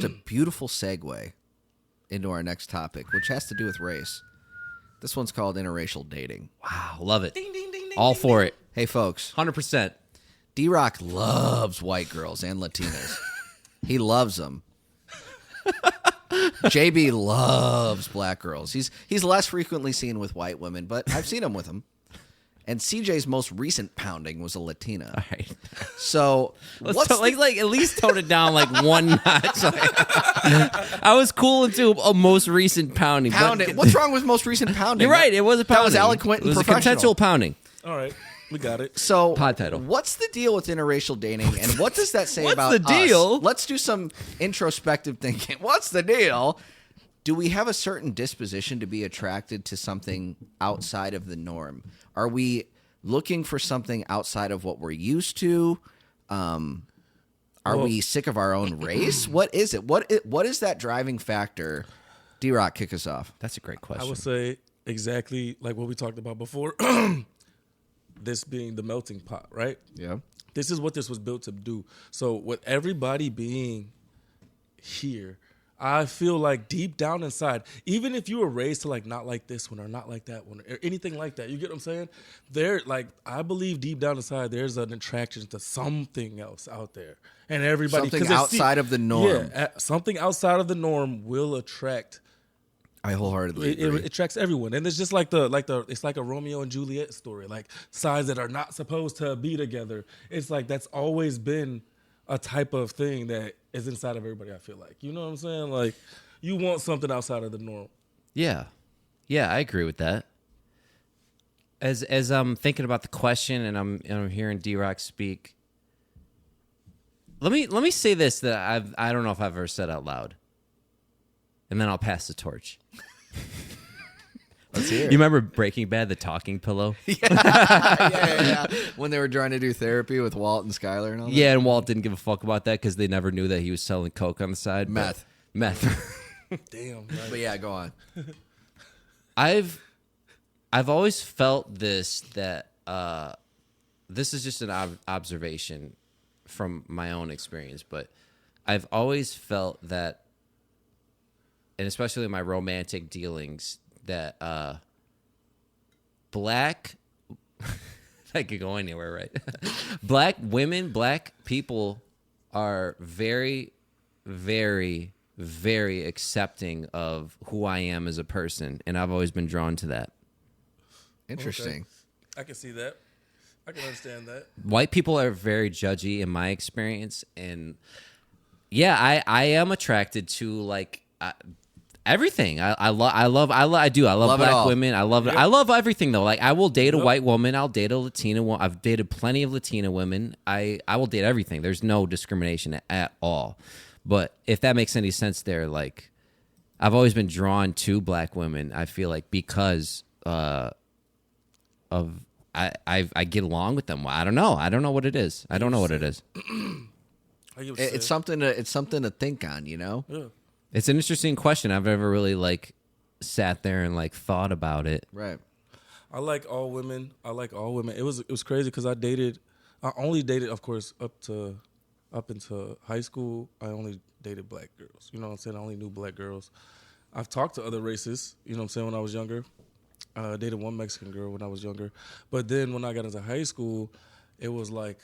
just a beautiful segue into our next topic, which has to do with race. This one's called interracial dating. Wow, love it. Ding, ding, ding, ding, All ding, for ding. it. Hey, folks. 100%. D-Rock loves white girls and Latinas. He loves them. JB loves black girls. He's less frequently seen with white women, but I've seen him with them. And CJ's most recent pounding was a Latina. All right. So Let's at least tone it down like one notch. I was cool into a most recent pounding. Pounding. What's wrong with most recent pounding? You're right. It was a pounding. That was eloquent and It was a professional. consensual pounding. All right, we got it. So, Pod title. What's the deal with interracial dating, and what does that say What's about the deal? us? Let's do some introspective thinking. What's the deal? Do we have a certain disposition to be attracted to something outside of the norm? Are we looking for something outside of what we're used to? Are we sick of our own race? What is it? What is that driving factor? D-Rock, kick us off. That's a great question. I would say exactly like what we talked about before. This being the melting pot, right? Yeah. This is what this was built to do. So with everybody being here, I feel like deep down inside, even if you were raised to like not like this one or not like that one or anything like that, you get what I'm saying? There, like, I believe deep down inside there's an attraction to something else out there, and everybody Something outside of the norm. Yeah, something outside of the norm will attract. I wholeheartedly agree. It attracts everyone, and it's just like it's like a Romeo and Juliet story, like sides that are not supposed to be together. It's like that's always been a type of thing that is inside of everybody. I feel like, you know what I'm saying? Like, you want something outside of the norm. Yeah, I agree with that. As I'm thinking about the question and I'm hearing D-Rock speak, let me say this that I don't know if I've ever said out loud, and then I'll pass the torch. Let's hear it. You remember Breaking Bad, the talking pillow? yeah. When they were trying to do therapy with Walt and Skyler and all that? Yeah, and Walt didn't give a fuck about that because they never knew that he was selling coke on the side. Meth. Damn. Right. But yeah, go on. I've always felt this, that this is just an observation from my own experience, but I've always felt that, and especially in my romantic dealings, that black I could go anywhere, right? Black women, black people are very, very, very accepting of who I am as a person, and I've always been drawn to that. Interesting. Okay. I can see that. I can understand that. White people are very judgy in my experience, and yeah, I am attracted to like everything. I love black women. I love everything though. Like, I will date a white woman. I'll date a Latina woman. I've dated plenty of Latina women. I will date everything. There's no discrimination at all. But if that makes any sense there, like, I've always been drawn to black women, I feel like, because of I get along with them. I don't know what it is. It's something to think on, you know? Yeah. It's an interesting question. I've never really like sat there and like thought about it. Right. I like all women. It was crazy because I only dated, of course, up into high school. I only dated black girls. You know what I'm saying? I only knew black girls. I've talked to other races, you know what I'm saying, when I was younger. I dated one Mexican girl when I was younger. But then when I got into high school, it was like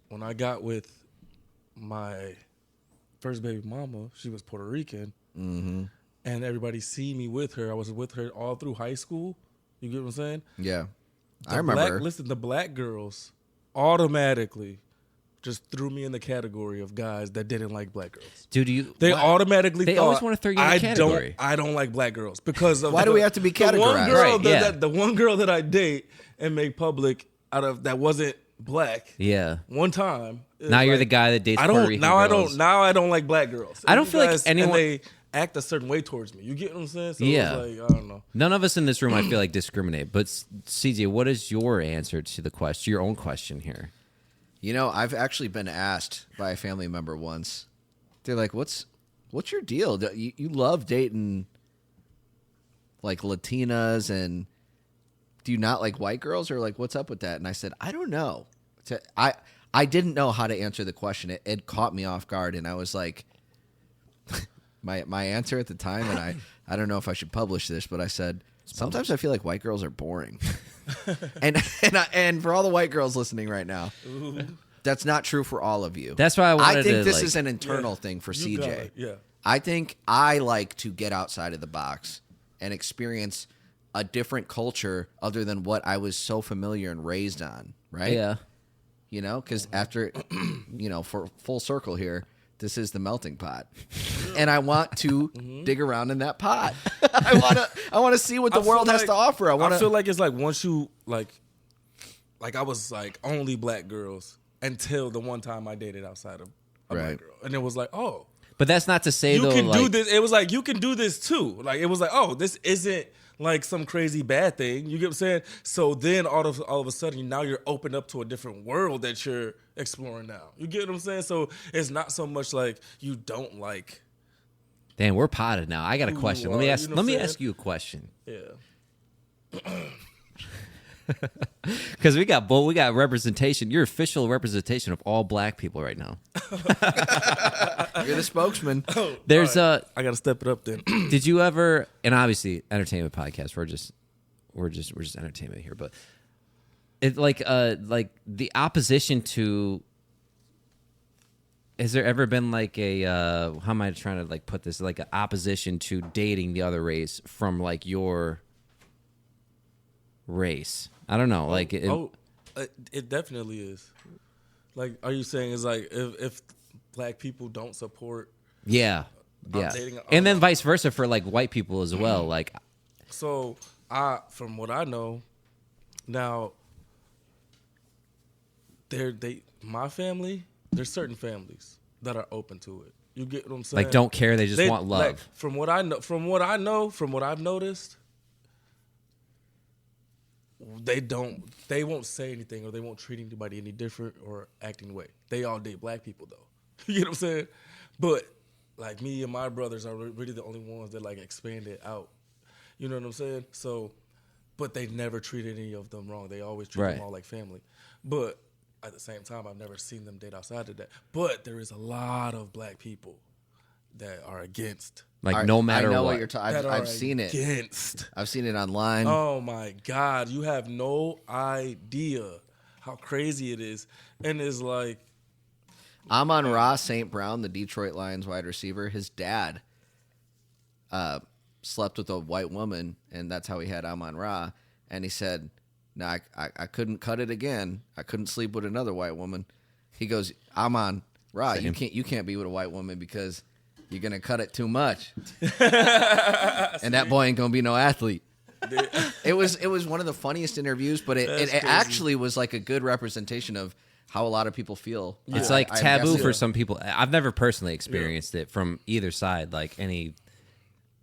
when I got with my first baby mama, she was Puerto Rican, and everybody see me with her. I was with her all through high school. You get what I'm saying? Yeah. I remember. The black girls automatically just threw me in the category of guys that didn't like black girls. Dude, They automatically They thought, always want to throw you in the category. I don't like black girls because of Why do we have to be categorized? The one girl that I date and make public out of that wasn't black. Yeah. One time. Now you're the guy that dates Puerto Rican girls. Now I don't like black girls. I don't feel like anyone. And they act a certain way towards me. You get what I'm saying? So Yeah. It was like, I don't know. None of us in this room, I feel like, discriminate. But CJ, what is your answer to the question? Your own question here. You know, I've actually been asked by a family member once. They're like, "What's your deal? You love dating like Latinas, and do you not like white girls, or like what's up with that?" And I said, "I don't know." I didn't know how to answer the question. It caught me off guard, and I was like, my answer at the time, and I don't know if I should publish this, but I said sometimes I feel like white girls are boring, and for all the white girls listening right now, that's not true for all of you. That's why I think this is an internal thing for CJ. Yeah, I think I like to get outside of the box and experience a different culture other than what I was so familiar and raised on. Right? Yeah. You know, because after, for full circle here, this is the melting pot, and I want to dig around in that pot. I want to see what the world has to offer. I feel like it's like once you like I was like only black girls until the one time I dated outside of a black girl, and it was like, oh, but that's not to say you can do this. It was like you can do this too. Like it was like, oh, this isn't like some crazy bad thing. You get what I'm saying? So then all of a sudden now you're open up to a different world that you're exploring now. You get what I'm saying? So it's not so much like you don't like. Damn, we're potted now. I got a question. Let me ask you a question. Yeah. Because we got representation. You're official representation of all black people right now. You're the spokesman. There's I gotta step it up then. Did you ever? And obviously, entertainment podcast. We're just entertainment here, but it like the opposition to. Has there ever been like a how am I trying to like put this, like an opposition to dating the other race from like your race? I don't know. Like it definitely is. Like, are you saying it's like if black people don't support? Yeah. And then vice versa for like white people as well. Like, so from what I know, now my family. There's certain families that are open to it. You get what I'm saying? Like, don't care. They just want love. Like, from what I've noticed, they won't say anything or they won't treat anybody any different or act any way. They all date black people though. You get what I'm saying? But like me and my brothers are really the only ones that like expanded out. You know what I'm saying? So, but they never treated any of them wrong. They always treat them all like family. But at the same time, I've never seen them date outside of that. But there is a lot of black people that are against. Like, no matter I know what you're talking. I've seen it. Against. I've seen it online. Oh my God, you have no idea how crazy it is, and it's like Amon-Ra St. Brown, the Detroit Lions wide receiver. His dad slept with a white woman, and that's how he had Amon-Ra. And he said, "No, I couldn't cut it again. I couldn't sleep with another white woman." He goes, "Amon-Ra, you can't be with a white woman because you're gonna cut it too much, and that boy ain't gonna be no athlete." It was one of the funniest interviews, but it actually was like a good representation of how a lot of people feel. It's like taboo for some people. I've never personally experienced it from either side, like any,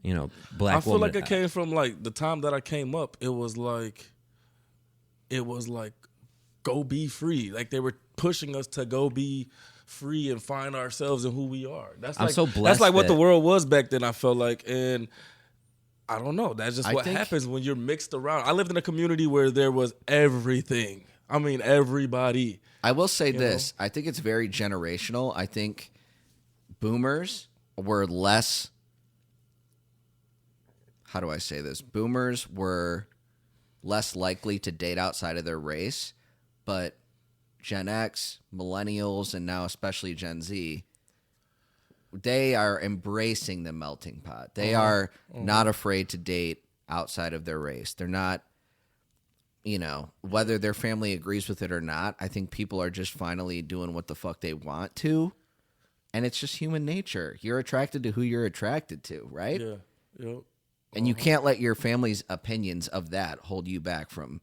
black woman. I feel like it came from like the time that I came up. It was like, go be free. Like they were pushing us to go be free and find ourselves and who we are. I'm so blessed. That's like what the world was back then, I felt like. And I don't know. That's just what happens when you're mixed around. I lived in a community where there was everything. I mean, everybody. I will say this. I think it's very generational. I think boomers were less... How do I say this? Boomers were less likely to date outside of their race, but Gen X, millennials, and now especially Gen Z, they are embracing the melting pot. They are not afraid to date outside of their race. They're not, whether their family agrees with it or not, I think people are just finally doing what the fuck they want to, and it's just human nature. You're attracted to who you're attracted to, right? Yeah. Yep. And you can't let your family's opinions of that hold you back from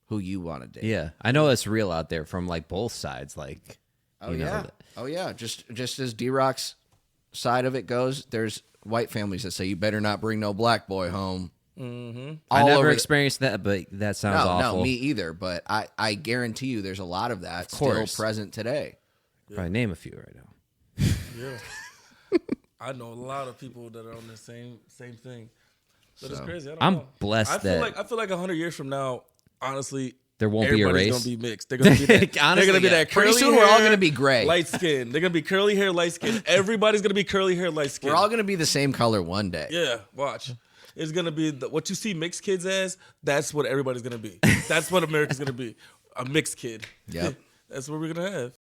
who you want to date. Yeah, I know it's real out there from like both sides. Like, oh yeah. Just as D-Rock's side of it goes, there's white families that say you better not bring no black boy home. Mm-hmm. I never experienced that, but that sounds awful. No, me either. But I guarantee you, there's a lot of that still present today. Probably name a few right now. Yeah, I know a lot of people that are on the same thing. But it's crazy. I don't know. Blessed. I feel like 100 years from now, honestly, there won't be a race. Everybody's gonna be mixed. They're gonna be that. Honestly, they're gonna be that curly Pretty soon hair, we're all gonna be gray. light skin. They're gonna be curly hair, light skin. Everybody's gonna be curly hair, light skin. We're all gonna be the same color one day. Yeah, watch. It's gonna be what you see mixed kids as. That's what everybody's gonna be. That's what America's gonna be. A mixed kid. Yep. That's what we're gonna have.